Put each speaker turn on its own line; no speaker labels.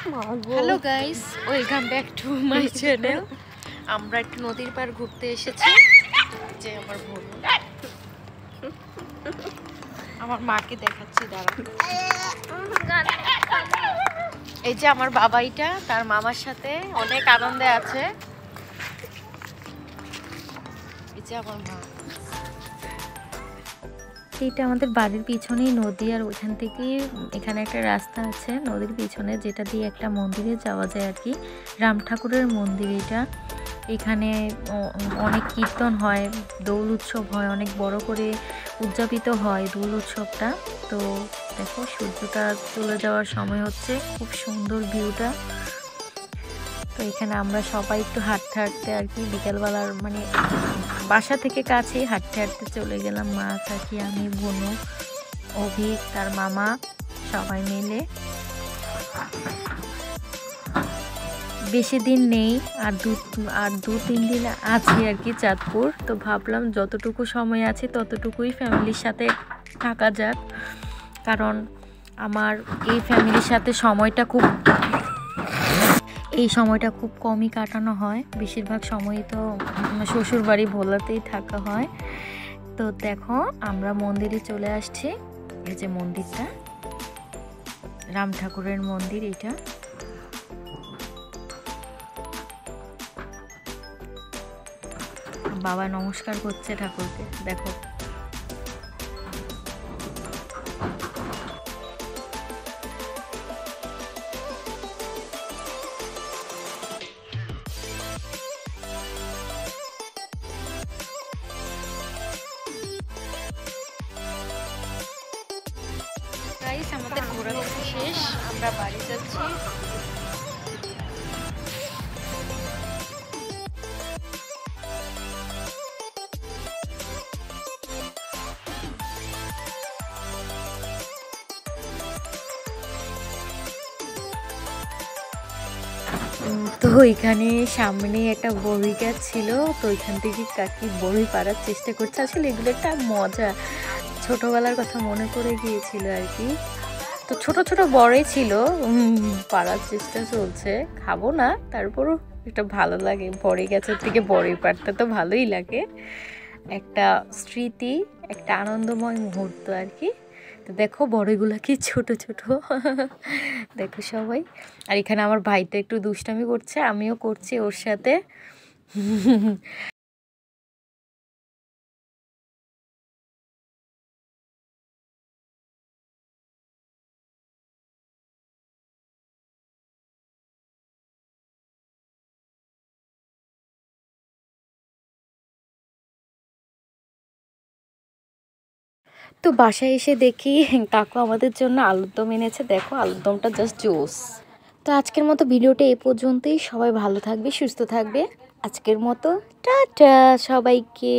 Hello guys, welcome back to my channel. আমরা একটু নদীর পার ঘুরতে এসেছি। যে আমার বোন, আমার মাকে দেখাচ্ছি, দাঁড়া। এই যে আমার বাবাইটা তার মামার সাথে অনেক আনন্দে আছে। এই যে আমার মা।
এটা আমাদের বাড়ির পিছনেই নদী, আর ওইখান থেকে এখানে একটা রাস্তা আছে নদীর পিছনে, যেটা দিয়ে একটা মন্দিরে যাওয়া যায় আর কি। রাম ঠাকুরের মন্দির এটা। এখানে অনেক কীর্তন হয়, দোল উৎসব হয়, অনেক বড় করে উদযাপিত হয় দোল উৎসবটা। তো দেখো সূর্যটা চলে যাওয়ার সময় হচ্ছে, খুব সুন্দর ভিউটা। তো এখানে আমরা সবাই একটু হাঁটতে হাঁটতে আর কি বিকালবেলার মানে বাসা থেকে কাছেই হাঁটতে হাঁটতে চলে গেলাম, মা কাকি আমি বোনু অভিক তার মামা সবাই মিলে। বেশি দিন নেই, আর দু তিন দিন আছি আর কি চাঁদপুর। তো ভাবলাম যতটুকু সময় আছে ততটুকুই ফ্যামিলির সাথে থাকা যাক, কারণ আমার এই ফ্যামিলির সাথে এই সময়টা খুব কমই কাটানো হয়। বেশিরভাগ সময়ই তো শ্বশুর বাড়ি ভোলাতেই থাকা হয়। তো দেখো আমরা মন্দিরে চলে আসছি। এই যে মন্দিরটা, রাম ঠাকুরের মন্দির এটা। বাবা নমস্কার করছে ঠাকুরকে, দেখো।
গাইস, আমাদের ঘোরাঘুরি শেষ, আমরা বাড়ি যাচ্ছি।
তো এখানে সামনে একটা বড়ই গাছ ছিল, তো ওইখান থেকে কাকি বড়ই পাড়ার চেষ্টা করছে। আসলে এগুলো একটা মজা, ছোটবেলার কথা মনে পড়ে গিয়েছিল আর কি। তো ছোট ছোট বড়ই ছিল, পাড়ার চেষ্টা চলছে। খাবো না, তারপরও একটা ভালো লাগে, বড়ই গাছের থেকে বড়ই পাড়তে তো ভালোই লাগে। একটা স্মৃতি, একটা আনন্দময় মুহূর্ত আর কি। তো দেখো বড়ইগুলো কি ছোট ছোট, দেখো সবাই। আর এখানে আমার ভাইটা একটু দুষ্টামি করছে, আমিও করছি ওর সাথে। তো বাসায় এসে দেখি কাকু আমাদের জন্য আলুর দম এনেছে, দেখো আলুর দমটা জাস্ট জোস। তো আজকের মতো ভিডিওটা এই পর্যন্তই। সবাই ভালো থাকবে, সুস্থ থাকবে। আজকের মতো টাটা সবাইকে।